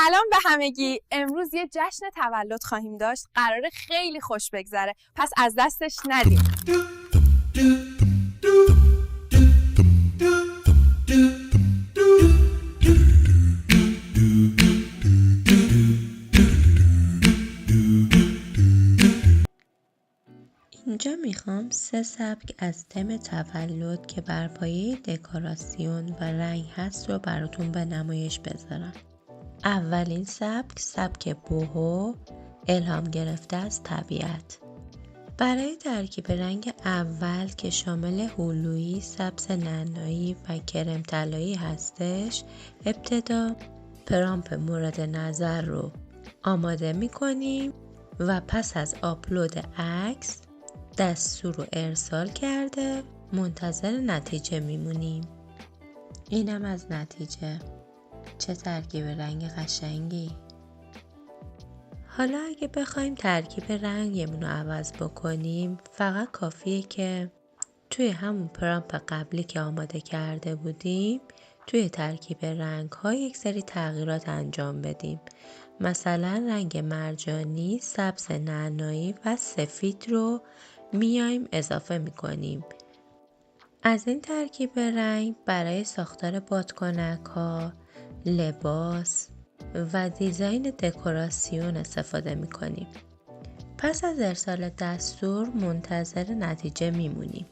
سلام به همگی. امروز یه جشن تولد خواهیم داشت. قراره خیلی خوش بگذره. پس از دستش ندیم. اینجا میخوام 3 سبک از تم تولد که بر پایه دکوراسیون و رنگ هست رو براتون به نمایش بذارم. اولین سبک بوهو، الهام گرفته از طبیعت. برای ترکیب رنگ اول که شامل هلویی، سبز نعنایی و کرم طلایی هستش، ابتدا پرامپ مورد نظر رو آماده میکنیم و پس از آپلود عکس دستور رو ارسال کرده منتظر نتیجه میمونیم. اینم از نتیجه. چه ترکیب رنگ قشنگی. حالا اگه بخوایم ترکیب رنگمون رو عوض بکنیم فقط کافیه که توی همون پرامپ قبلی که آماده کرده بودیم توی ترکیب رنگ ها یک سری تغییرات انجام بدیم. مثلا رنگ مرجانی، سبز نعنایی و سفید رو میایم اضافه میکنیم. از این ترکیب رنگ برای ساختار بادکنک ها، لباس و دیزاین دکوراسیون استفاده میکنیم. پس از ارسال دستور منتظر نتیجه میمونیم.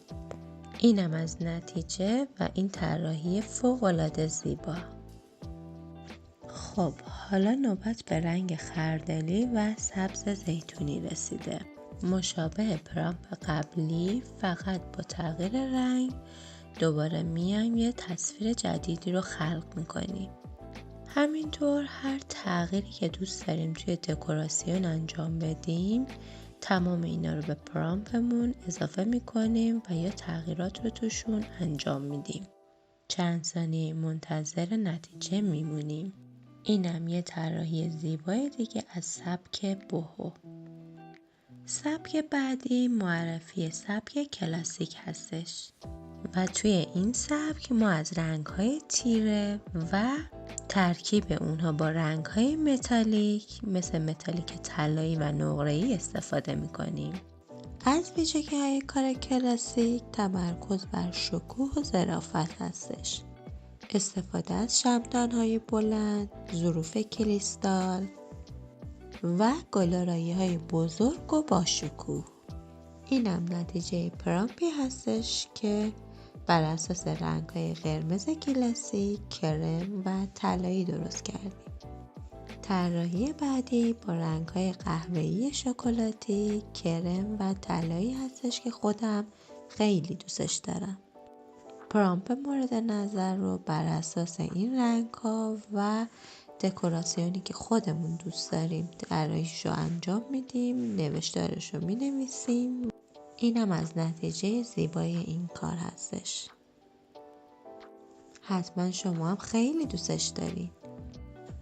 اینم از نتیجه و این طراحی فوق‌العاده زیبا. خب حالا نوبت به رنگ خردلی و سبز زیتونی رسیده. مشابه پرامپ قبلی فقط با تغییر رنگ دوباره میایم یه تصویر جدیدی رو خلق میکنیم. همینطور هر تغییری که دوست داریم توی دکوراسیون انجام بدیم تمام اینا رو به پرامپمون اضافه میکنیم و یا تغییرات رو توشون انجام میدیم. چند ثانیه منتظر نتیجه میمونیم. اینم یه طراحی زیبای دیگه از سبک بوهو. سبک بعدی معرفی سبک کلاسیک هستش و توی این سبک ما از رنگ‌های تیره و ترکیب اونها با رنگ‌های متالیک مثل متالیک طلایی و نقره‌ای استفاده می‌کنیم. از ویژگی‌های کار کلاسیک تمرکز بر شکوه و ظرافت هستش. استفاده از شمعدان‌های بلند، ظروف کریستال و گالارایی‌های بزرگ و با شکوه. اینم نتیجه پرامپی هستش که بر اساس رنگ‌های قرمز کلاسیک، کرم و طلایی درست کردیم. طراحی بعدی با رنگ‌های قهوه‌ای شکلاتی، کرم و طلایی هستش که خودم خیلی دوستش دارم. پرامپ مورد نظر رو بر اساس این رنگ‌ها و دکوراسیونی که خودمون دوست داریم طراحیش رو انجام میدیم، نوشتارش رو مینویسیم. اینم از نتیجه زیبای این کار هستش. حتما شما هم خیلی دوستش دارین.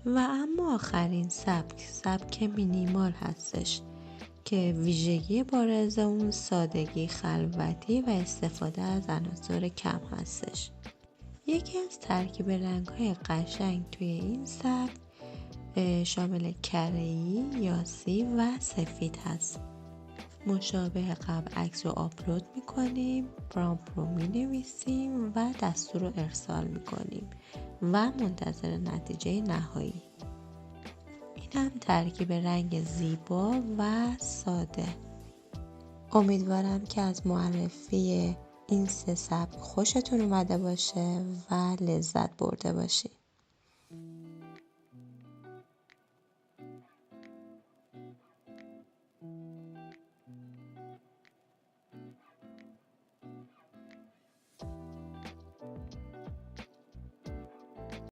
و اما آخرین سبک مینیمال هستش که ویژگی بارز اون سادگی، خلوتی و استفاده از عناصر کم هستش. یکی از ترکیب رنگ‌های قشنگ توی این سبک شامل کره‌ای، یاسی و سفید هست. مشابه قبل عکس رو آپلود میکنیم، پرامپ رو مینویسیم و دستور رو ارسال میکنیم و منتظر نتیجه نهایی. اینم ترکیب رنگ زیبا و ساده. امیدوارم که از معرفی این 3 سبک خوشتون اومده باشه و لذت برده باشید.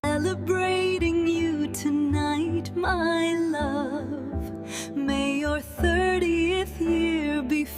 Celebrating you tonight, my